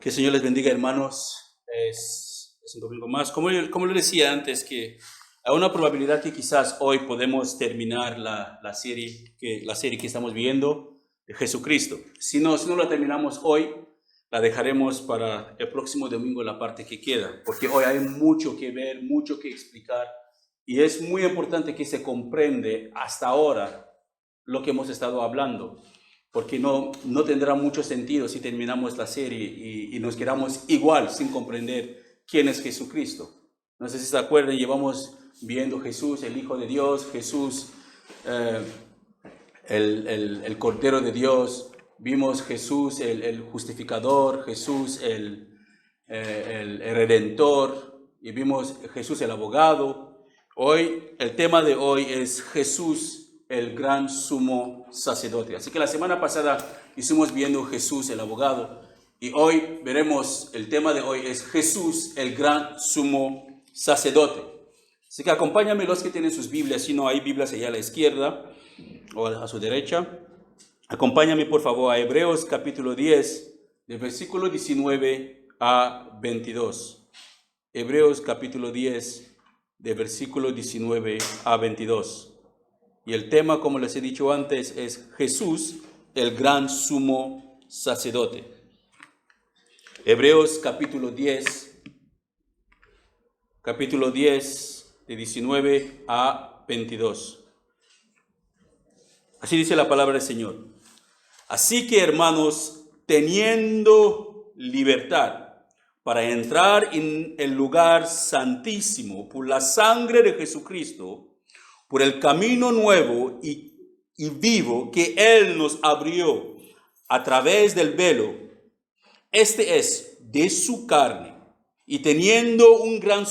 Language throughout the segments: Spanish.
Que el Señor les bendiga, hermanos. Es un domingo más. Como le decía antes, que hay una probabilidad que quizás hoy podemos terminar la serie que estamos viendo de Jesucristo. Si no la terminamos hoy, la dejaremos para el próximo domingo, la parte que queda, porque hoy hay mucho que ver, mucho que explicar, y es muy importante que se comprende hasta ahora lo que hemos estado hablando, porque no tendrá mucho sentido si terminamos la serie y nos quedamos igual sin comprender quién es Jesucristo. No sé si se acuerdan, llevamos viendo Jesús, el Hijo de Dios, Jesús, el Cordero de Dios, vimos Jesús, el justificador, Jesús, el Redentor, y vimos Jesús, el abogado. Hoy, el tema de hoy es Jesús, el gran sumo sacerdote. Así que la semana pasada hicimos viendo Jesús, el abogado, y hoy veremos, el tema de hoy es Jesús, el gran sumo sacerdote. Así que acompáñame los que tienen sus Biblias, si no hay Biblias allá a la izquierda o a su derecha. Acompáñame por favor a Hebreos capítulo 10, del versículo 19 a 22. Hebreos capítulo 10, de versículo 19 a 22. Y el tema, como les he dicho antes, es Jesús, el gran sumo sacerdote. Hebreos capítulo 10, de 19 a 22. Así dice la palabra del Señor. Así que, hermanos, teniendo libertad para entrar en el lugar santísimo por la sangre de Jesucristo, por el camino nuevo y vivo que Él nos abrió a través del velo, este es de su carne, y teniendo un gran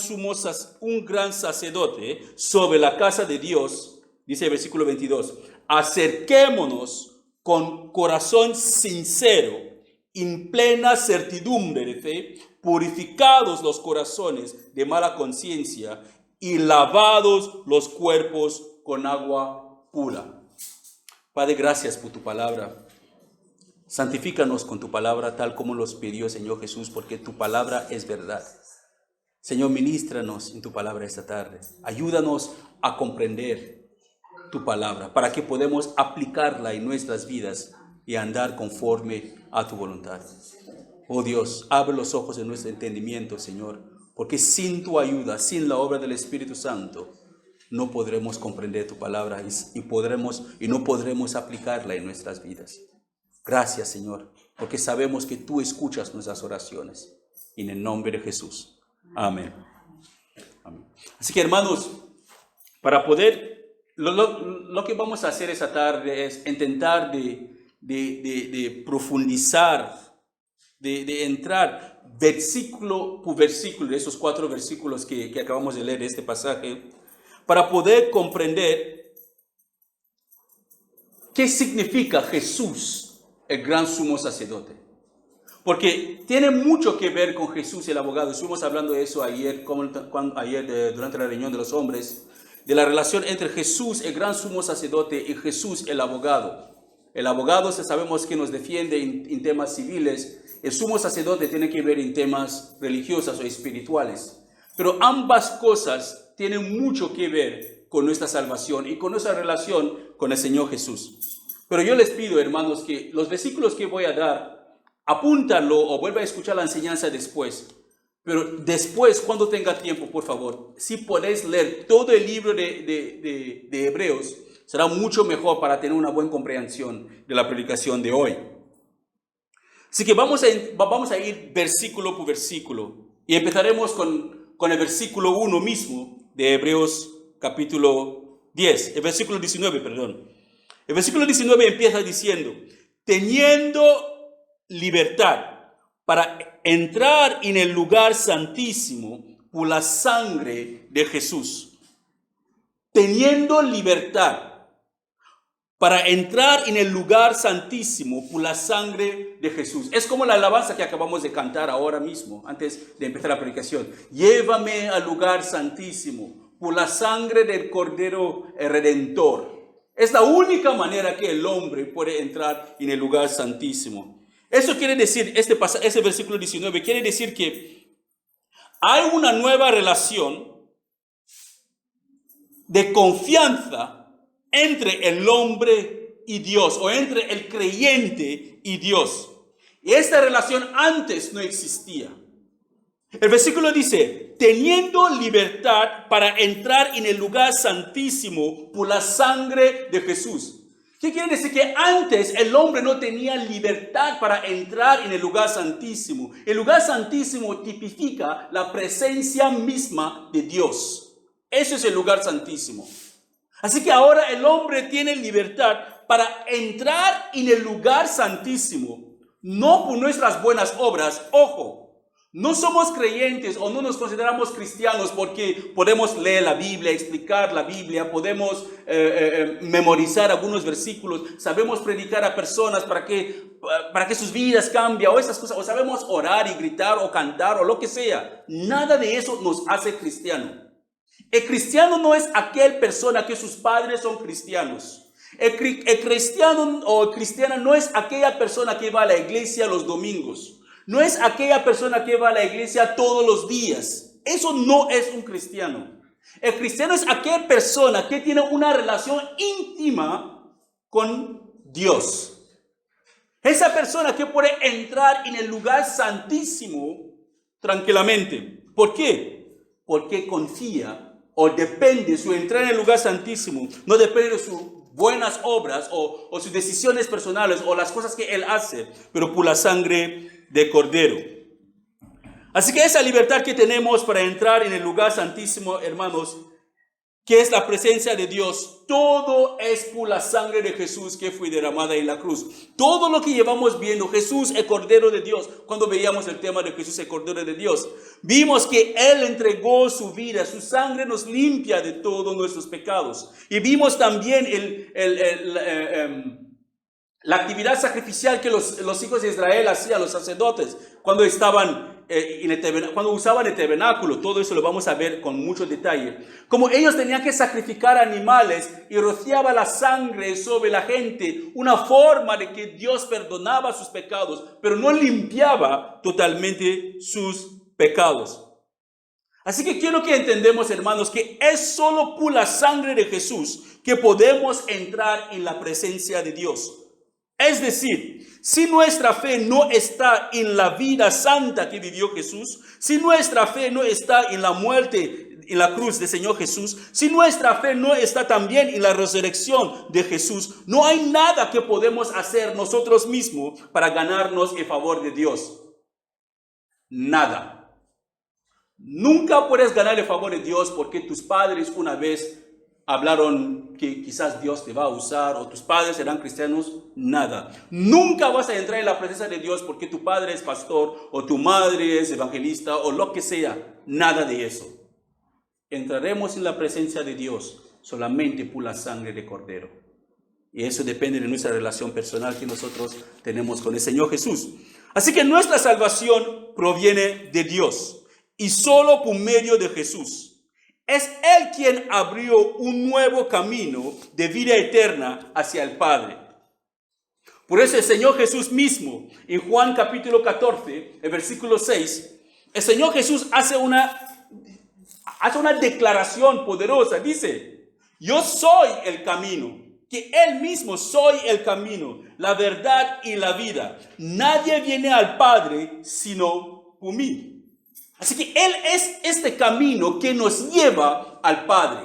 sacerdote sobre la casa de Dios, dice el versículo 22, acerquémonos con corazón sincero, en plena certidumbre de fe, purificados los corazones de mala conciencia y lavados los cuerpos con agua pura. Padre, gracias por tu palabra. Santifícanos con tu palabra tal como nos pidió Señor Jesús, porque tu palabra es verdad. Señor, ministranos en tu palabra esta tarde. Ayúdanos a comprender tu palabra para que podamos aplicarla en nuestras vidas y andar conforme a tu voluntad. Oh Dios, abre los ojos de nuestro entendimiento, Señor, porque sin tu ayuda, sin la obra del Espíritu Santo, no podremos comprender tu palabra y no podremos aplicarla en nuestras vidas. Gracias, Señor, porque sabemos que tú escuchas nuestras oraciones. En el nombre de Jesús. Amén. Amén. Así que, hermanos, para poder, lo que vamos a hacer esta tarde es intentar de profundizar, de entrar versículo por versículo de esos 4 versículos que acabamos de leer de este pasaje, para poder comprender qué significa Jesús, el gran sumo sacerdote. Porque tiene mucho que ver con Jesús, el abogado. Estuvimos hablando de eso ayer, durante la reunión de los hombres, de la relación entre Jesús, el gran sumo sacerdote, y Jesús, el abogado. El abogado sabemos que nos defiende en temas civiles. El sumo sacerdote tiene que ver en temas religiosos o espirituales. Pero ambas cosas tienen mucho que ver con nuestra salvación y con nuestra relación con el Señor Jesús. Pero yo les pido, hermanos, que los versículos que voy a dar, apúntalo o vuelva a escuchar la enseñanza después. Pero después, cuando tenga tiempo, por favor, si podéis leer todo el libro de Hebreos, será mucho mejor para tener una buena comprensión de la predicación de hoy. Así que vamos a ir versículo por versículo. Y empezaremos con el versículo 1 mismo de Hebreos capítulo 10. El versículo 19, perdón. El versículo 19 empieza diciendo, teniendo libertad para entrar en el lugar santísimo por la sangre de Jesús. Teniendo libertad para entrar en el lugar santísimo por la sangre de Jesús. Es como la alabanza que acabamos de cantar ahora mismo, antes de empezar la predicación. Llévame al lugar santísimo por la sangre del Cordero Redentor. Es la única manera que el hombre puede entrar en el lugar santísimo. Eso quiere decir, ese versículo 19, quiere decir que hay una nueva relación de confianza entre el hombre y Dios, o entre el creyente y Dios. Y esta relación antes no existía. El versículo dice, teniendo libertad para entrar en el lugar santísimo por la sangre de Jesús. ¿Qué quiere decir? Que antes el hombre no tenía libertad para entrar en el lugar santísimo. El lugar santísimo tipifica la presencia misma de Dios. Eso es el lugar santísimo. Así que ahora el hombre tiene libertad para entrar en el lugar santísimo, no por nuestras buenas obras. Ojo, no somos creyentes o no nos consideramos cristianos porque podemos leer la Biblia, explicar la Biblia, podemos memorizar algunos versículos, sabemos predicar a personas para que sus vidas cambien o esas cosas, o sabemos orar y gritar o cantar o lo que sea. Nada de eso nos hace cristiano. El cristiano no es aquella persona que sus padres son cristianos. El cristiano o cristiana no es aquella persona que va a la iglesia los domingos. No es aquella persona que va a la iglesia todos los días. Eso no es un cristiano. El cristiano es aquella persona que tiene una relación íntima con Dios. Esa persona que puede entrar en el lugar santísimo tranquilamente. ¿Por qué? Porque confía o depende, su entrar en el lugar santísimo no depende de sus buenas obras o sus decisiones personales o las cosas que él hace, pero por la sangre de Cordero. Así que esa libertad que tenemos para entrar en el lugar santísimo, hermanos, que es la presencia de Dios, todo es por la sangre de Jesús que fue derramada en la cruz. Todo lo que llevamos viendo, Jesús, el Cordero de Dios, cuando veíamos el tema de Jesús, el Cordero de Dios, vimos que Él entregó su vida, su sangre nos limpia de todos nuestros pecados. Y vimos también la actividad sacrificial que los hijos de Israel hacían, los sacerdotes, cuando estaban cuando usaban el tabernáculo. Todo eso lo vamos a ver con mucho detalle. Como ellos tenían que sacrificar animales y rociaba la sangre sobre la gente, una forma de que Dios perdonaba sus pecados, pero no limpiaba totalmente sus pecados. Así que quiero que entendamos, hermanos, que es solo por la sangre de Jesús que podemos entrar en la presencia de Dios. Es decir, si nuestra fe no está en la vida santa que vivió Jesús, si nuestra fe no está en la muerte en la cruz del Señor Jesús, si nuestra fe no está también en la resurrección de Jesús, no hay nada que podemos hacer nosotros mismos para ganarnos el favor de Dios. Nada. Nunca puedes ganar el favor de Dios porque tus padres una vez hablaron que quizás Dios te va a usar o tus padres serán cristianos. Nada. Nunca vas a entrar en la presencia de Dios porque tu padre es pastor o tu madre es evangelista o lo que sea. Nada de eso. Entraremos en la presencia de Dios solamente por la sangre de Cordero. Y eso depende de nuestra relación personal que nosotros tenemos con el Señor Jesús. Así que nuestra salvación proviene de Dios y solo por medio de Jesús. Es Él quien abrió un nuevo camino de vida eterna hacia el Padre. Por eso el Señor Jesús mismo, en Juan capítulo 14, el versículo 6, el Señor Jesús hace una declaración poderosa. Dice, yo soy el camino, que Él mismo soy el camino, la verdad y la vida. Nadie viene al Padre sino por mí. Así que Él es este camino que nos lleva al Padre.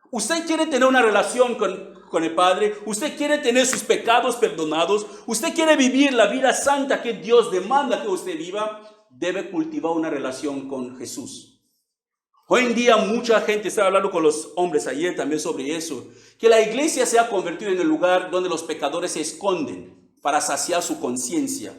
Usted quiere tener una relación con el Padre, usted quiere tener sus pecados perdonados, usted quiere vivir la vida santa que Dios demanda que usted viva, debe cultivar una relación con Jesús. Hoy en día mucha gente, estaba hablando con los hombres ayer también sobre eso, que la iglesia se ha convertido en el lugar donde los pecadores se esconden para saciar su conciencia.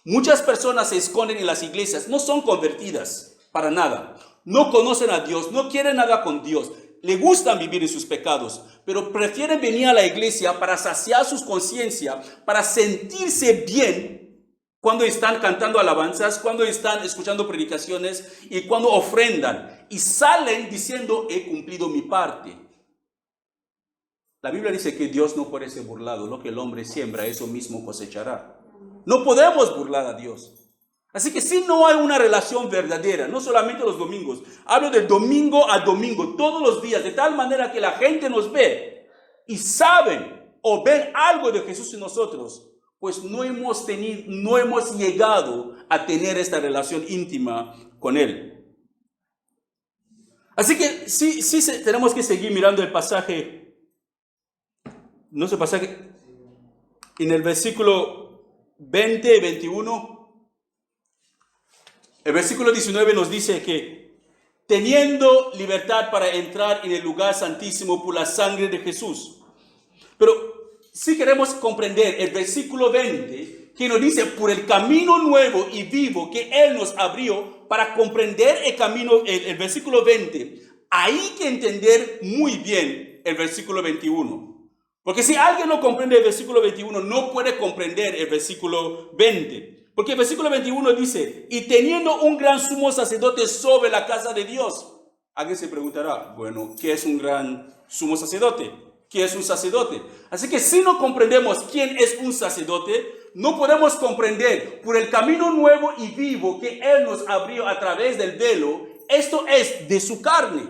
Muchas personas se esconden en las iglesias, no son convertidas para nada, no conocen a Dios, no quieren nada con Dios, le gustan vivir en sus pecados, pero prefieren venir a la iglesia para saciar su conciencia, para sentirse bien cuando están cantando alabanzas, cuando están escuchando predicaciones y cuando ofrendan y salen diciendo he cumplido mi parte. La Biblia dice que Dios no puede ser burlado, lo que el hombre siembra, eso mismo cosechará. No podemos burlar a Dios. Así que si no hay una relación verdadera, no solamente los domingos, hablo del domingo a domingo, todos los días, de tal manera que la gente nos ve y saben o ven algo de Jesús en nosotros, pues no hemos llegado a tener esta relación íntima con Él. Así que sí tenemos que seguir mirando el pasaje, no sé, pasaje, en el versículo 20 y 21. El versículo 19 nos dice que teniendo libertad para entrar en el lugar santísimo por la sangre de Jesús. Pero si queremos comprender el versículo 20, que nos dice por el camino nuevo y vivo que Él nos abrió, para comprender el camino, el versículo 20, hay que entender muy bien el versículo 21. Porque si alguien no comprende el versículo 21, no puede comprender el versículo 20. Porque el versículo 21 dice, y teniendo un gran sumo sacerdote sobre la casa de Dios. Alguien se preguntará, bueno, ¿qué es un gran sumo sacerdote? ¿Qué es un sacerdote? Así que si no comprendemos quién es un sacerdote, no podemos comprender por el camino nuevo y vivo que Él nos abrió a través del velo. Esto es de su carne.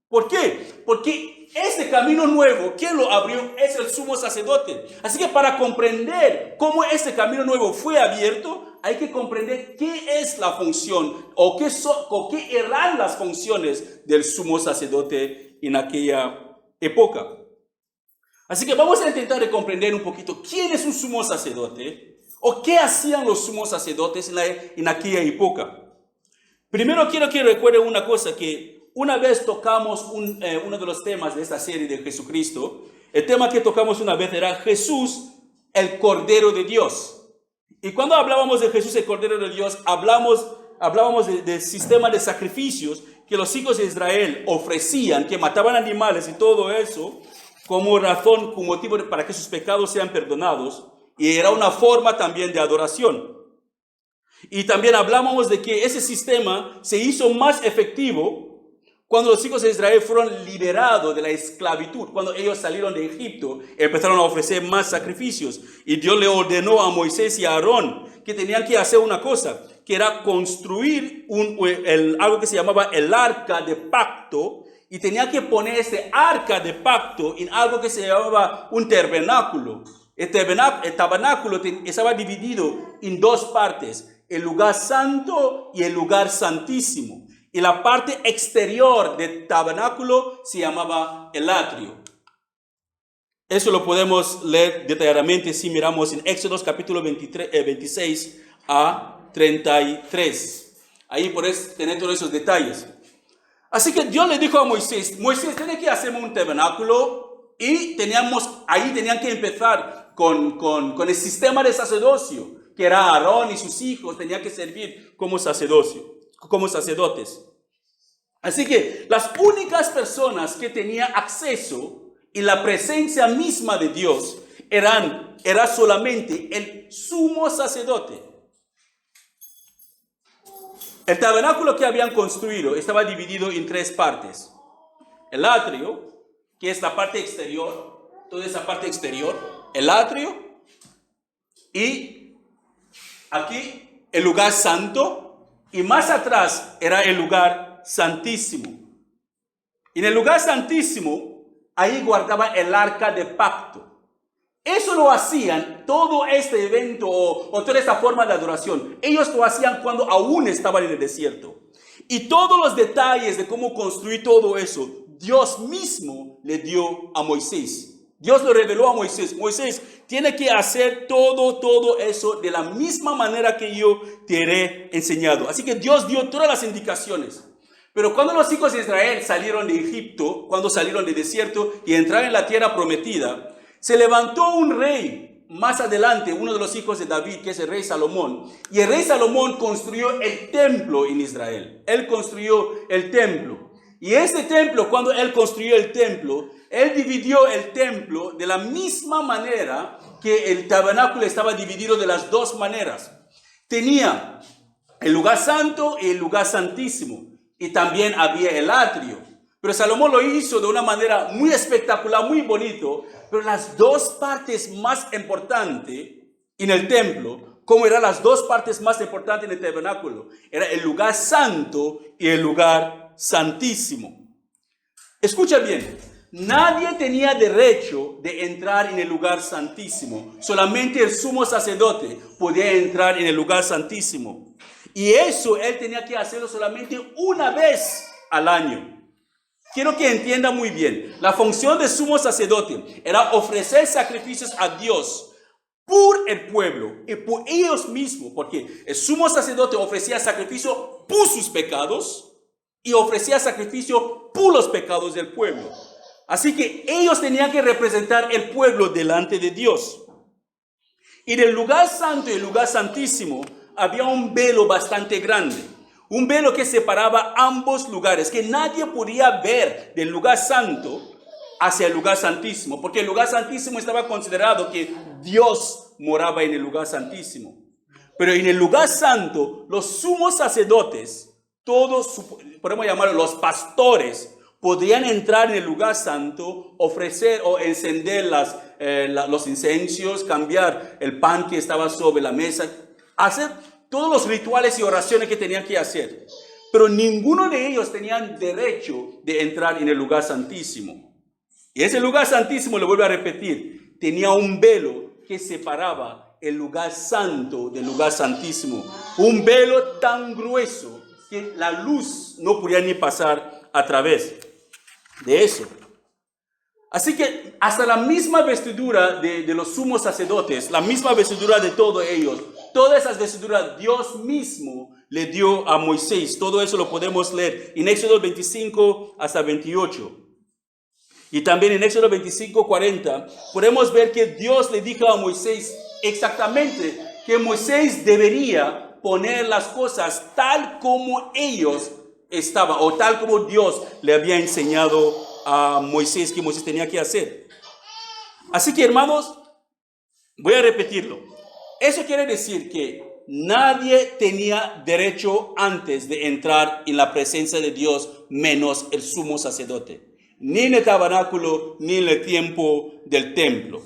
¿Por qué? Porque este camino nuevo, ¿quién lo abrió? Es el sumo sacerdote. Así que para comprender cómo este camino nuevo fue abierto, hay que comprender qué es la función o qué eran las funciones del sumo sacerdote en aquella época. Así que vamos a intentar comprender un poquito quién es un sumo sacerdote o qué hacían los sumos sacerdotes en aquella época. Primero quiero que recuerden una cosa, que una vez tocamos uno de los temas de esta serie de Jesucristo. El tema que tocamos una vez era Jesús, el Cordero de Dios. Y cuando hablábamos de Jesús, el Cordero de Dios, hablábamos del sistema de sacrificios que los hijos de Israel ofrecían, que mataban animales y todo eso, como razón, como motivo para que sus pecados sean perdonados. Y era una forma también de adoración. Y también hablábamos de que ese sistema se hizo más efectivo cuando los hijos de Israel fueron liberados de la esclavitud. Cuando ellos salieron de Egipto, empezaron a ofrecer más sacrificios. Y Dios le ordenó a Moisés y a Aarón que tenían que hacer una cosa, que era construir algo que se llamaba el arca de pacto. Y tenían que poner este arca de pacto en algo que se llamaba un tabernáculo. El tabernáculo estaba dividido en dos partes: el lugar santo y el lugar santísimo. Y la parte exterior del tabernáculo se llamaba el atrio. Eso lo podemos leer detalladamente si miramos en Éxodo capítulo 26 a 33. Ahí podés tener todos esos detalles. Así que Dios le dijo a Moisés, tiene que hacer un tabernáculo, y ahí tenían que empezar con el sistema de sacerdocio, que era Aarón y sus hijos, tenían que servir como sacerdotes. Así que las únicas personas que tenían acceso en la presencia misma de Dios era solamente el sumo sacerdote. El tabernáculo que habían construido estaba dividido en tres partes: el atrio, que es la parte exterior, toda esa parte exterior, el atrio, y aquí el lugar santo, y más atrás era el lugar santísimo. En el lugar santísimo, ahí guardaban el arca de pacto. Eso lo hacían, todo este evento o toda esta forma de adoración, ellos lo hacían cuando aún estaban en el desierto. Y todos los detalles de cómo construir todo eso, Dios mismo le dio a Moisés. Dios lo reveló a Moisés. Moisés tiene que hacer todo eso de la misma manera que yo te he enseñado. Así que Dios dio todas las indicaciones. Pero cuando los hijos de Israel salieron de Egipto, cuando salieron del desierto y entraron en la tierra prometida, se levantó un rey más adelante, uno de los hijos de David, que es el rey Salomón. Y el rey Salomón construyó el templo en Israel. Él construyó el templo. Y ese templo, cuando él construyó el templo, él dividió el templo de la misma manera que el tabernáculo estaba dividido de las dos maneras. Tenía el lugar santo y el lugar santísimo. Y también había el atrio. Pero Salomón lo hizo de una manera muy espectacular, muy bonito. Pero las dos partes más importantes en el templo cómo eran las dos partes más importantes del tabernáculo. Era el lugar santo y el lugar santísimo. Escucha bien, nadie tenía derecho de entrar en el lugar santísimo. Solamente el sumo sacerdote podía entrar en el lugar santísimo. Y eso él tenía que hacerlo solamente una vez al año. Quiero que entienda muy bien. La función del sumo sacerdote era ofrecer sacrificios a Dios por el pueblo y por ellos mismos. Porque el sumo sacerdote ofrecía sacrificio por sus pecados y ofrecía sacrificio por los pecados del pueblo. Así que ellos tenían que representar el pueblo delante de Dios. Y del lugar santo y el lugar santísimo había un velo bastante grande. Un velo que separaba ambos lugares, que nadie podía ver del lugar santo hacia el lugar santísimo, porque el lugar santísimo estaba considerado que Dios moraba en el lugar santísimo. Pero en el lugar santo, los sumos sacerdotes, todos, podemos llamarlos los pastores, podían entrar en el lugar santo, ofrecer o encender los incensos, cambiar el pan que estaba sobre la mesa, hacer todos los rituales y oraciones que tenían que hacer. Pero ninguno de ellos tenían derecho de entrar en el lugar santísimo. Y ese lugar santísimo, le vuelvo a repetir, tenía un velo que separaba el lugar santo del lugar santísimo. Un velo tan grueso que la luz no podía ni pasar a través de eso. Así que hasta la misma vestidura de los sumos sacerdotes, la misma vestidura de todos ellos, todas esas vestiduras Dios mismo le dio a Moisés. Todo eso lo podemos leer en Éxodo 25 hasta 28. Y también en Éxodo 25, 40, podemos ver que Dios le dijo a Moisés exactamente que Moisés debería poner las cosas tal como ellos estaban, o tal como Dios le había enseñado a Moisés que Moisés tenía que hacer. Así que, hermanos, voy a repetirlo. Eso quiere decir que nadie tenía derecho antes de entrar en la presencia de Dios menos el sumo sacerdote. Ni en el tabernáculo, ni en el tiempo del templo.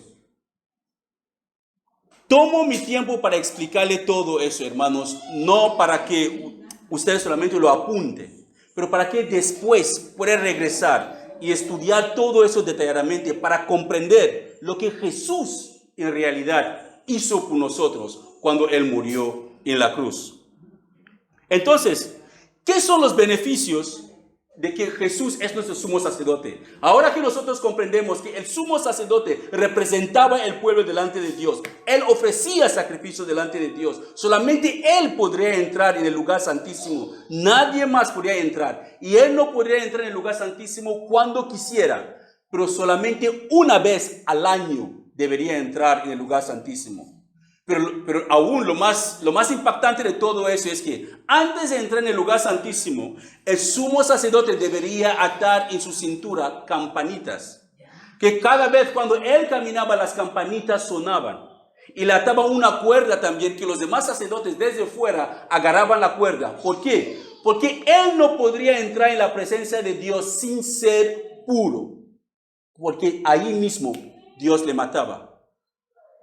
Tomo mi tiempo para explicarle todo eso, hermanos, no para que ustedes solamente lo apunten, pero para que después puedan regresar y estudiar todo eso detalladamente para comprender lo que Jesús en realidad hizo por nosotros cuando Él murió en la cruz. Entonces, ¿qué son los beneficios de que Jesús es nuestro sumo sacerdote? Ahora que nosotros comprendemos que el sumo sacerdote representaba el pueblo delante de Dios, Él ofrecía sacrificio delante de Dios, solamente Él podría entrar en el lugar santísimo, nadie más podría entrar, y Él no podría entrar en el lugar santísimo cuando quisiera, pero solamente una vez al año debería entrar en el lugar santísimo. Pero aún lo más impactante de todo eso es que antes de entrar en el lugar santísimo, el sumo sacerdote debería atar en su cintura campanitas. Que cada vez cuando él caminaba, las campanitas sonaban. Y le ataba una cuerda también, que los demás sacerdotes desde fuera agarraban la cuerda. ¿Por qué? Porque él no podría entrar en la presencia de Dios sin ser puro. Porque ahí mismo Dios le mataba.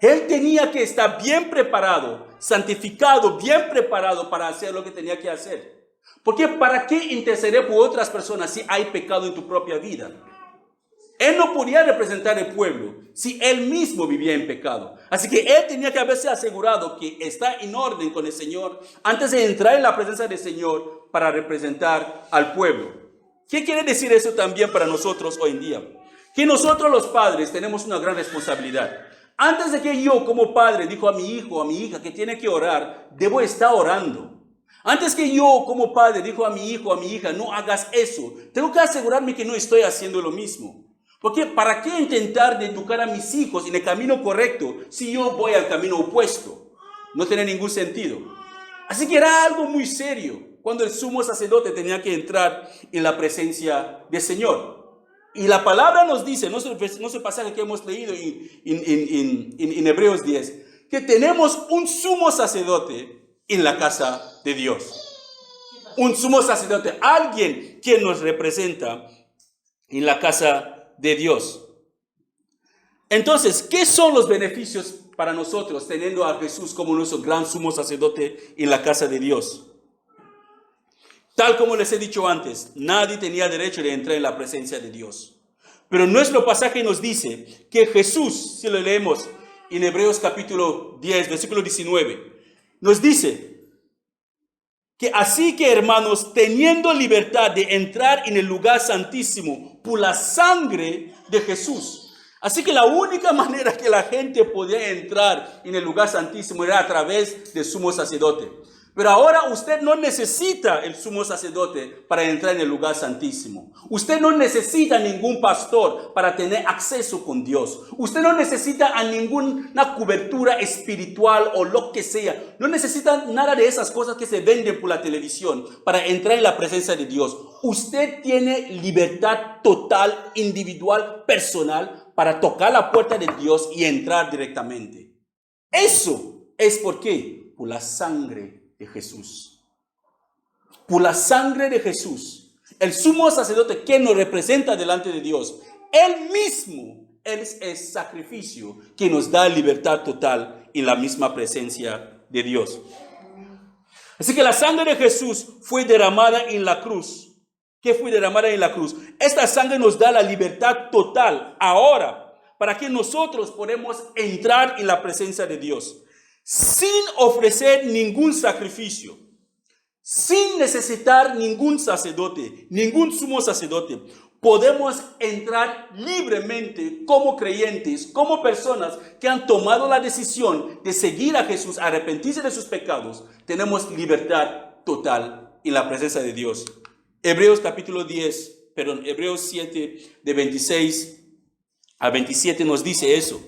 Él tenía que estar bien preparado, santificado, bien preparado para hacer lo que tenía que hacer. Porque ¿para qué interceder por otras personas si hay pecado en tu propia vida? Él no podía representar el pueblo si él mismo vivía en pecado. Así que él tenía que haberse asegurado que está en orden con el Señor antes de entrar en la presencia del Señor para representar al pueblo. ¿Qué quiere decir eso también para nosotros hoy en día? Que nosotros los padres tenemos una gran responsabilidad. Antes de que yo como padre digo a mi hijo, a mi hija que tiene que orar, debo estar orando. Antes que yo como padre digo a mi hijo, a mi hija, no hagas eso, tengo que asegurarme que no estoy haciendo lo mismo. Porque ¿para qué intentar de educar a mis hijos en el camino correcto si yo voy al camino opuesto? No tiene ningún sentido. Así que era algo muy serio cuando el sumo sacerdote tenía que entrar en la presencia del Señor. Y la palabra nos dice, no es el pasaje que hemos leído en Hebreos 10, que tenemos un sumo sacerdote en la casa de Dios. Un sumo sacerdote, alguien que nos representa en la casa de Dios. Entonces, ¿qué son los beneficios para nosotros teniendo a Jesús como nuestro gran sumo sacerdote en la casa de Dios? Tal como les he dicho antes, nadie tenía derecho de entrar en la presencia de Dios. Pero nuestro pasaje nos dice que Jesús, si lo leemos en Hebreos capítulo 10, versículo 19, nos dice que así que, hermanos, teniendo libertad de entrar en el lugar santísimo por la sangre de Jesús. Así que la única manera que la gente podía entrar en el lugar santísimo era a través del sumo sacerdote. Pero ahora usted no necesita el sumo sacerdote para entrar en el lugar santísimo. Usted no necesita ningún pastor para tener acceso con Dios. Usted no necesita a ninguna cobertura espiritual o lo que sea. No necesita nada de esas cosas que se venden por la televisión para entrar en la presencia de Dios. Usted tiene libertad total, individual, personal para tocar la puerta de Dios y entrar directamente. Eso es por qué, por la sangre de Jesús. Por la sangre de Jesús, el sumo sacerdote que nos representa delante de Dios, él mismo es el sacrificio que nos da libertad total en la misma presencia de Dios. Así que la sangre de Jesús fue derramada en la cruz. ¿Qué fue derramada en la cruz? Esta sangre nos da la libertad total ahora para que nosotros podamos entrar en la presencia de Dios sin ofrecer ningún sacrificio, sin necesitar ningún sacerdote, ningún sumo sacerdote. Podemos entrar libremente como creyentes, como personas que han tomado la decisión de seguir a Jesús, arrepentirse de sus pecados. Tenemos libertad total en la presencia de Dios. Hebreos 7, de 26 a 27 nos dice eso.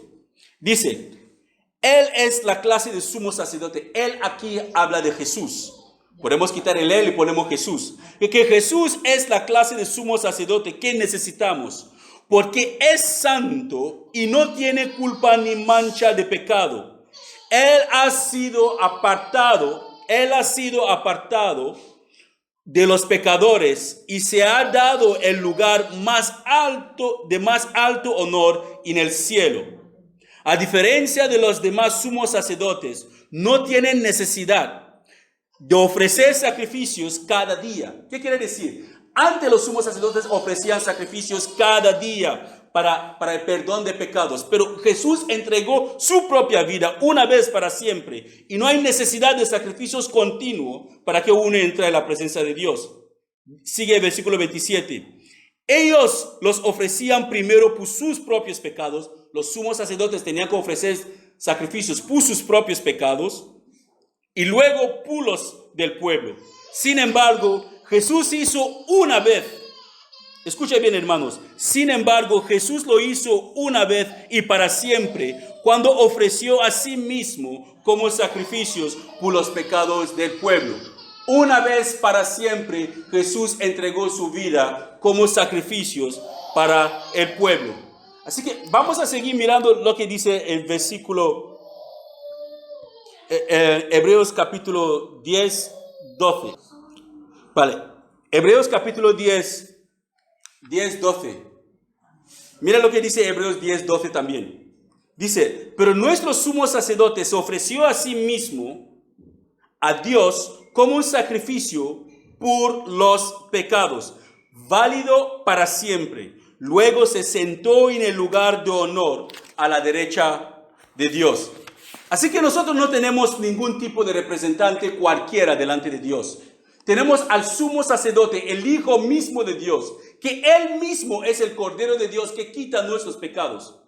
Dice: Él es la clase de sumo sacerdote. Él aquí habla de Jesús. Podemos quitar el él y ponemos Jesús. Y que Jesús es la clase de sumo sacerdote que necesitamos, porque es santo y no tiene culpa ni mancha de pecado. Él ha sido apartado de los pecadores y se ha dado el lugar de más alto honor en el cielo. A diferencia de los demás sumos sacerdotes, no tienen necesidad de ofrecer sacrificios cada día. ¿Qué quiere decir? Antes los sumos sacerdotes ofrecían sacrificios cada día para el perdón de pecados, pero Jesús entregó su propia vida una vez para siempre y no hay necesidad de sacrificios continuos para que uno entre en la presencia de Dios. Sigue el versículo 27. Ellos los ofrecían primero por sus propios pecados. Los sumos sacerdotes tenían que ofrecer sacrificios por sus propios pecados y luego por los del pueblo. Sin embargo, Jesús hizo una vez. Escuchen bien, hermanos. Sin embargo, Jesús lo hizo una vez y para siempre, cuando ofreció a sí mismo como sacrificios por los pecados del pueblo. Una vez para siempre, Jesús entregó su vida como sacrificios para el pueblo. Así que vamos a seguir mirando lo que dice el versículo Hebreos capítulo 10, 12. Vale, Hebreos capítulo 10, 12. Mira lo que dice Hebreos 10, 12 también. Dice: pero nuestro sumo sacerdote se ofreció a sí mismo a Dios como un sacrificio por los pecados, válido para siempre. Luego se sentó en el lugar de honor a la derecha de Dios. Así que nosotros no tenemos ningún tipo de representante cualquiera delante de Dios. Tenemos al sumo sacerdote, el Hijo mismo de Dios, que Él mismo es el Cordero de Dios que quita nuestros pecados.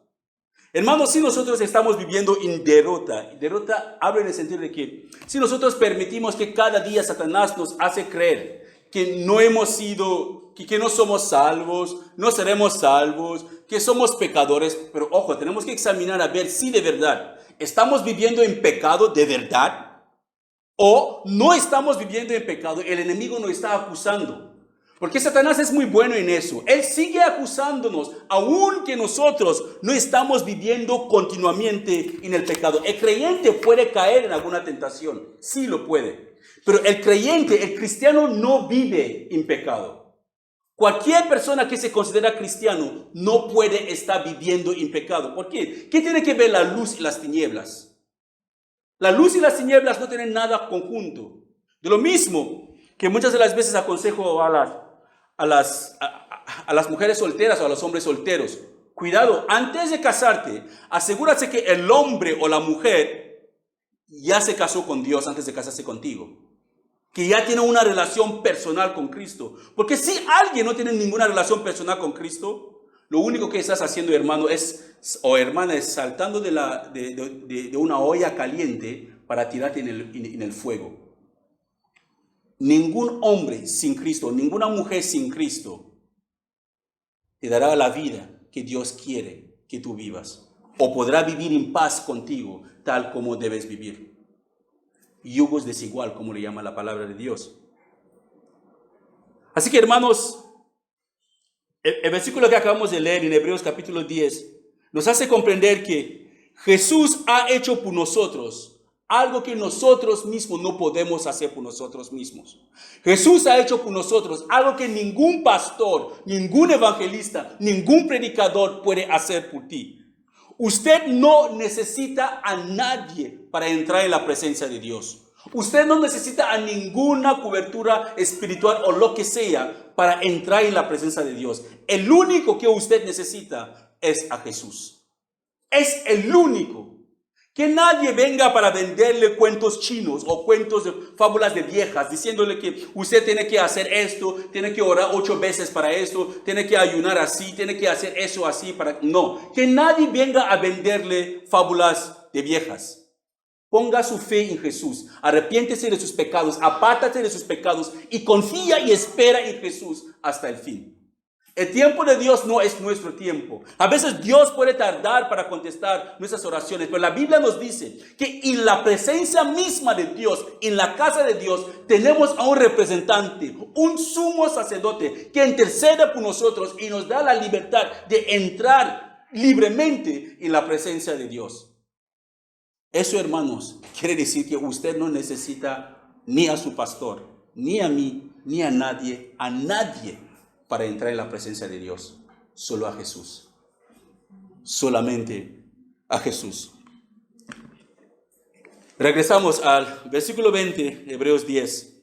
Hermanos, si nosotros estamos viviendo en derrota habla en el sentido de que si nosotros permitimos que cada día Satanás nos hace creer que no hemos sido, que no somos salvos, no seremos salvos, que somos pecadores, pero ojo, tenemos que examinar a ver si de verdad estamos viviendo en pecado de verdad o no estamos viviendo en pecado. El enemigo nos está acusando. Porque Satanás es muy bueno en eso. Él sigue acusándonos, aunque nosotros no estamos viviendo continuamente en el pecado. El creyente puede caer en alguna tentación, sí lo puede. Pero el creyente, el cristiano, no vive en pecado. Cualquier persona que se considera cristiano no puede estar viviendo en pecado. ¿Por qué? ¿Qué tiene que ver la luz y las tinieblas? La luz y las tinieblas no tienen nada conjunto. De lo mismo que muchas de las veces aconsejo a las mujeres solteras o a los hombres solteros. Cuidado, antes de casarte, asegúrate que el hombre o la mujer ya se casó con Dios antes de casarse contigo. Que ya tiene una relación personal con Cristo. Porque si alguien no tiene ninguna relación personal con Cristo, lo único que estás haciendo, hermano, o hermana, es saltando de una olla caliente para tirarte en el fuego. Ningún hombre sin Cristo, ninguna mujer sin Cristo te dará la vida que Dios quiere que tú vivas. O podrá vivir en paz contigo, tal como debes vivir. Yugos desigual, como le llama la palabra de Dios. Así que, hermanos, el versículo que acabamos de leer en Hebreos capítulo 10 nos hace comprender que Jesús ha hecho por nosotros algo que nosotros mismos no podemos hacer por nosotros mismos. Jesús ha hecho por nosotros algo que ningún pastor, ningún evangelista, ningún predicador puede hacer por ti. Usted no necesita a nadie para entrar en la presencia de Dios. Usted no necesita a ninguna cobertura espiritual o lo que sea para entrar en la presencia de Dios. El único que usted necesita es a Jesús. Es el único. Que nadie venga para venderle cuentos chinos o cuentos de fábulas de viejas, diciéndole que usted tiene que hacer esto, tiene que orar 8 veces para esto, tiene que ayunar así, tiene que hacer eso así para... No, que nadie venga a venderle fábulas de viejas. Ponga su fe en Jesús, arrepiéntese de sus pecados, apártate de sus pecados y confía y espera en Jesús hasta el fin. El tiempo de Dios no es nuestro tiempo. A veces Dios puede tardar para contestar nuestras oraciones, pero la Biblia nos dice que en la presencia misma de Dios, en la casa de Dios, tenemos a un representante, un sumo sacerdote que intercede por nosotros y nos da la libertad de entrar libremente en la presencia de Dios. Eso, hermanos, quiere decir que usted no necesita ni a su pastor, ni a mí, ni a nadie para entrar en la presencia de Dios. Solo a Jesús. Solamente a Jesús. Regresamos al versículo 20, Hebreos 10.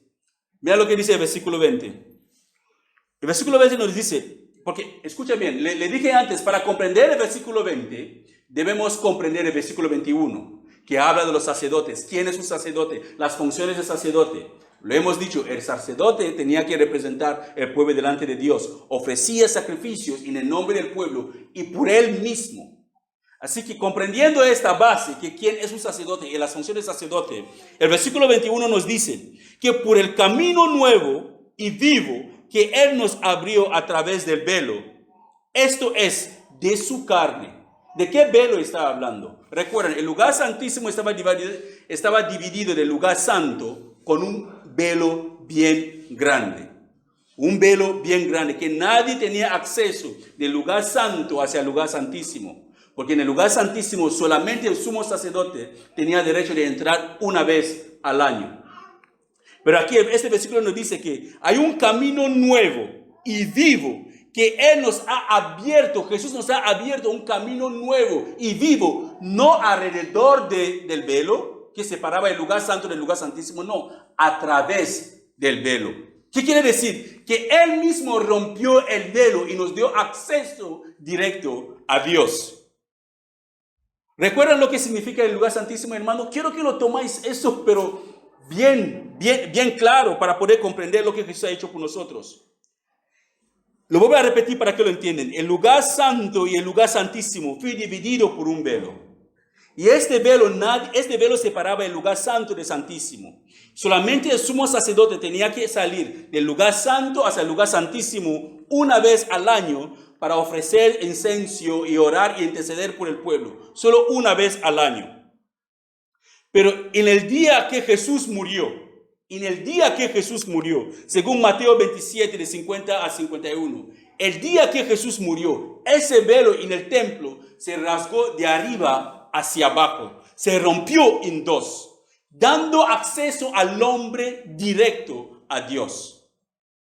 Mira lo que dice el versículo 20. El versículo 20 nos dice, porque escucha bien, le dije antes, para comprender el versículo 20, debemos comprender el versículo 21, que habla de los sacerdotes. ¿Quién es un sacerdote? Las funciones del sacerdote. Lo hemos dicho, el sacerdote tenía que representar el pueblo delante de Dios. Ofrecía sacrificios en el nombre del pueblo y por él mismo. Así que comprendiendo esta base, que quién es un sacerdote y las funciones del sacerdote, el versículo 21 nos dice que por el camino nuevo y vivo que él nos abrió a través del velo, esto es, de su carne. ¿De qué velo está hablando? Recuerden, el lugar santísimo estaba dividido del lugar santo con un velo bien grande. Un velo bien grande que nadie tenía acceso del lugar santo hacia el lugar santísimo. Porque en el lugar santísimo solamente el sumo sacerdote tenía derecho de entrar una vez al año. Pero aquí este versículo nos dice que hay un camino nuevo y vivo que Él nos ha abierto. Jesús nos ha abierto un camino nuevo y vivo, no alrededor del velo que separaba el lugar santo del lugar santísimo, no, a través del velo. ¿Qué quiere decir? Que Él mismo rompió el velo y nos dio acceso directo a Dios. ¿Recuerdan lo que significa el lugar santísimo, hermano? Quiero que lo tomáis eso, pero bien claro para poder comprender lo que Jesús ha hecho por nosotros. Lo voy a repetir para que lo entiendan. El lugar santo y el lugar santísimo fue dividido por un velo. Y este velo separaba el lugar santo del santísimo. Solamente el sumo sacerdote tenía que salir del lugar santo hacia el lugar santísimo una vez al año para ofrecer incienso y orar y interceder por el pueblo. Solo una vez al año. Pero en el día que Jesús murió, según Mateo 27, de 50 a 51, el día que Jesús murió, ese velo en el templo se rasgó de arriba hacia abajo, se rompió en dos, dando acceso al hombre directo a Dios.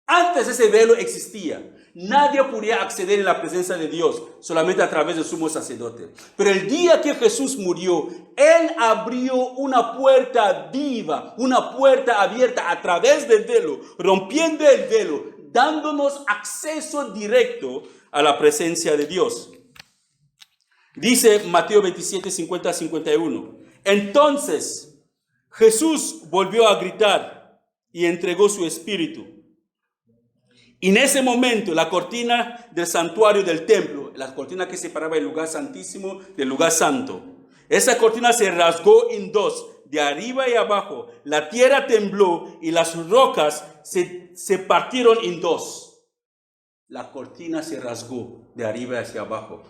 Antes ese velo existía. Nadie podía acceder en la presencia de Dios solamente a través del sumo sacerdote. Pero el día que Jesús murió, Él abrió una puerta viva, una puerta abierta a través del velo, rompiendo el velo, dándonos acceso directo a la presencia de Dios. Dice Mateo 27, 50 51. Entonces Jesús volvió a gritar y entregó su espíritu. Y en ese momento la cortina del santuario del templo, la cortina que separaba el lugar santísimo del lugar santo, esa cortina se rasgó en dos, de arriba y abajo. La tierra tembló y las rocas se partieron en dos. La cortina se rasgó de arriba hacia abajo,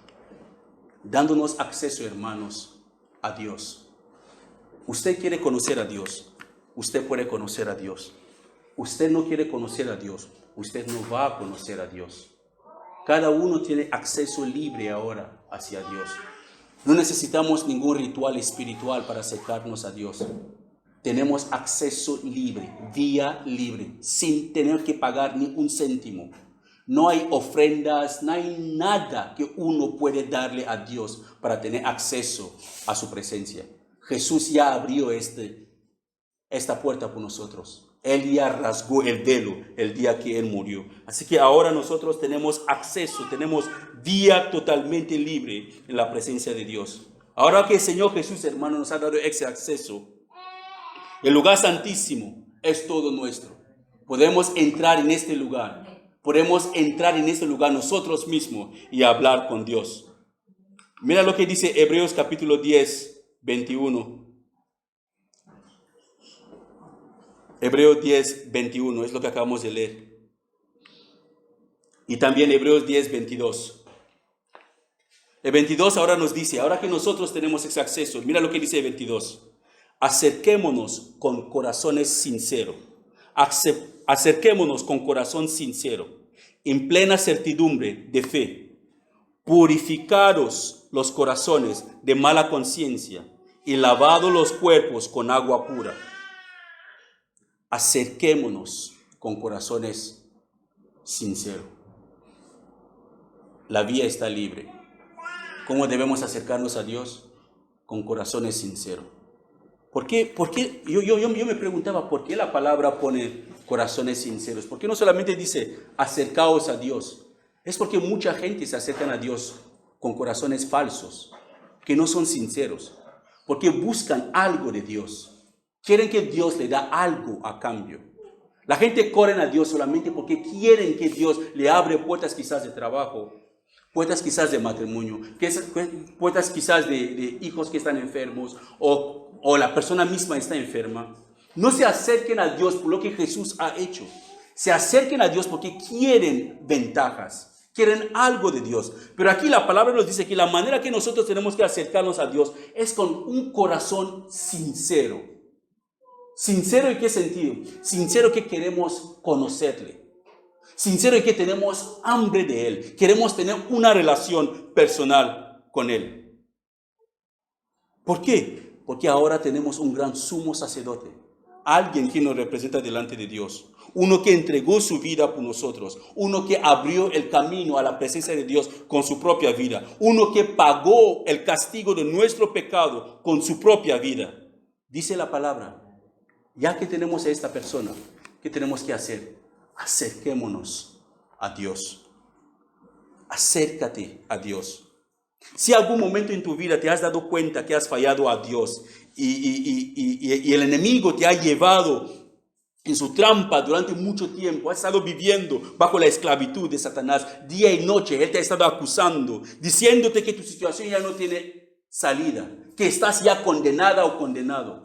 dándonos acceso, hermanos, a Dios. Usted quiere conocer a Dios, usted puede conocer a Dios. Usted no quiere conocer a Dios, usted no va a conocer a Dios. Cada uno tiene acceso libre ahora hacia Dios. No necesitamos ningún ritual espiritual para acercarnos a Dios. Tenemos acceso libre, vía libre, sin tener que pagar ni un céntimo. No hay ofrendas, no hay nada que uno puede darle a Dios para tener acceso a su presencia. Jesús ya abrió esta puerta por nosotros. Él ya rasgó el velo el día que Él murió. Así que ahora nosotros tenemos acceso, tenemos vía totalmente libre en la presencia de Dios. Ahora que el Señor Jesús, hermano, nos ha dado ese acceso, el lugar santísimo es todo nuestro. Podemos entrar en este lugar. Podemos entrar en este lugar nosotros mismos y hablar con Dios. Mira lo que dice Hebreos capítulo 10, 21. Hebreos 10, 21 es lo que acabamos de leer. Y también Hebreos 10, 22. El 22 ahora nos dice, ahora que nosotros tenemos ese acceso, mira lo que dice el 22. Acerquémonos con corazones sinceros. Acerquémonos con corazón sincero, en plena certidumbre de fe. Purificados los corazones de mala conciencia y lavados los cuerpos con agua pura. Acerquémonos con corazones sinceros. La vía está libre. ¿Cómo debemos acercarnos a Dios? Con corazones sinceros. ¿Por qué? Yo me preguntaba, ¿por qué la palabra pone corazones sinceros? ¿Por qué no solamente dice acercaos a Dios? Es porque mucha gente se acerca a Dios con corazones falsos, que no son sinceros, porque buscan algo de Dios. Quieren que Dios le da algo a cambio. La gente corre a Dios solamente porque quieren que Dios le abre puertas quizás de trabajo, puertas quizás de matrimonio, puertas quizás de hijos que están enfermos o la persona misma está enferma. No se acerquen a Dios por lo que Jesús ha hecho. Se acerquen a Dios porque quieren ventajas, quieren algo de Dios. Pero aquí la palabra nos dice que la manera que nosotros tenemos que acercarnos a Dios es con un corazón sincero. ¿Sincero en qué sentido? Sincero que queremos conocerle. Sincero en que tenemos hambre de Él. Queremos tener una relación personal con Él. ¿Por qué? Porque ahora tenemos un gran sumo sacerdote. Alguien que nos representa delante de Dios. Uno que entregó su vida por nosotros. Uno que abrió el camino a la presencia de Dios con su propia vida. Uno que pagó el castigo de nuestro pecado con su propia vida. Dice la palabra. Ya que tenemos a esta persona, ¿qué tenemos que hacer? Acerquémonos a Dios. Acércate a Dios. Si algún momento en tu vida te has dado cuenta que has fallado a Dios y el enemigo te ha llevado en su trampa durante mucho tiempo, has estado viviendo bajo la esclavitud de Satanás día y noche, él te ha estado acusando, diciéndote que tu situación ya no tiene salida, que estás ya condenada o condenado.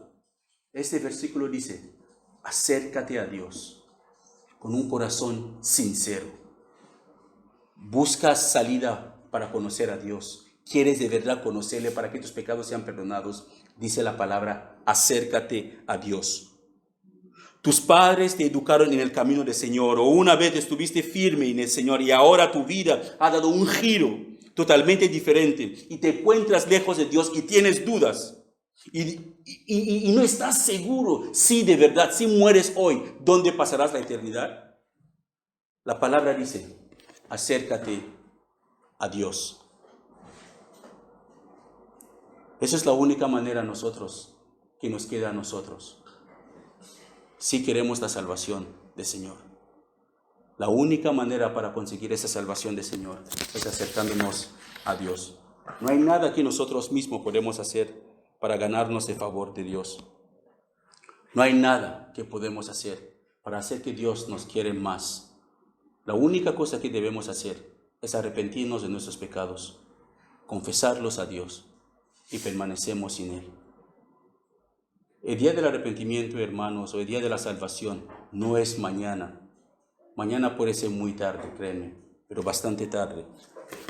Este versículo dice, acércate a Dios con un corazón sincero. Buscas salida para conocer a Dios. ¿Quieres de verdad conocerle para que tus pecados sean perdonados? Dice la palabra, acércate a Dios. Tus padres te educaron en el camino del Señor, o una vez estuviste firme en el Señor y ahora tu vida ha dado un giro totalmente diferente y te encuentras lejos de Dios y tienes dudas. Y no estás seguro si de verdad, si mueres hoy, ¿dónde pasarás la eternidad? La palabra dice, acércate a Dios. Esa es la única manera que nos queda a nosotros, si queremos la salvación del Señor. La única manera para conseguir esa salvación del Señor es acercándonos a Dios. No hay nada que nosotros mismos podemos hacer para ganarnos el favor de Dios. No hay nada que podemos hacer para hacer que Dios nos quiera más. La única cosa que debemos hacer es arrepentirnos de nuestros pecados, confesarlos a Dios y permanecemos en Él. El día del arrepentimiento, hermanos, o el día de la salvación no es mañana. Mañana puede ser muy tarde, créeme, pero bastante tarde.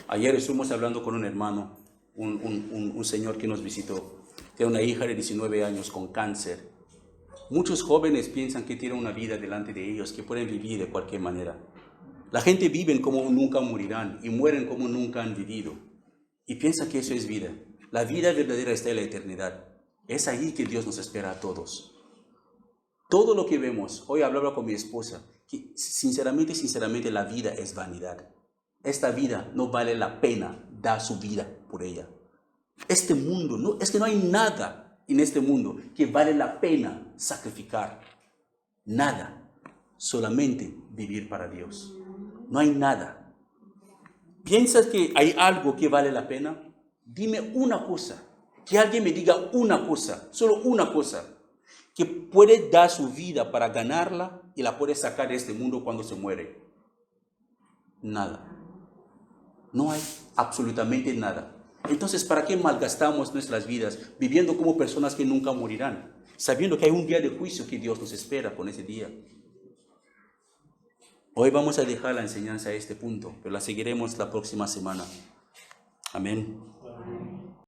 Ayer estuvimos hablando con un hermano, un señor que nos visitó. Tiene una hija de 19 años con cáncer. Muchos jóvenes piensan que tienen una vida delante de ellos, que pueden vivir de cualquier manera. La gente vive como nunca morirán y mueren como nunca han vivido. Y piensa que eso es vida. La vida verdadera está en la eternidad. Es ahí que Dios nos espera a todos. Todo lo que vemos, hoy hablaba con mi esposa, que sinceramente la vida es vanidad. Esta vida no vale la pena dar su vida por ella. Este mundo, es que no hay nada en este mundo que vale la pena sacrificar. Nada. Solamente vivir para Dios. No hay nada. ¿Piensas que hay algo que vale la pena? Dime una cosa. Que alguien me diga una cosa, solo una cosa, que puede dar su vida para ganarla y la puede sacar de este mundo cuando se muere. Nada. No hay absolutamente nada. Entonces, ¿para qué malgastamos nuestras vidas viviendo como personas que nunca morirán? Sabiendo que hay un día de juicio que Dios nos espera con ese día. Hoy vamos a dejar la enseñanza a este punto, pero la seguiremos la próxima semana. Amén.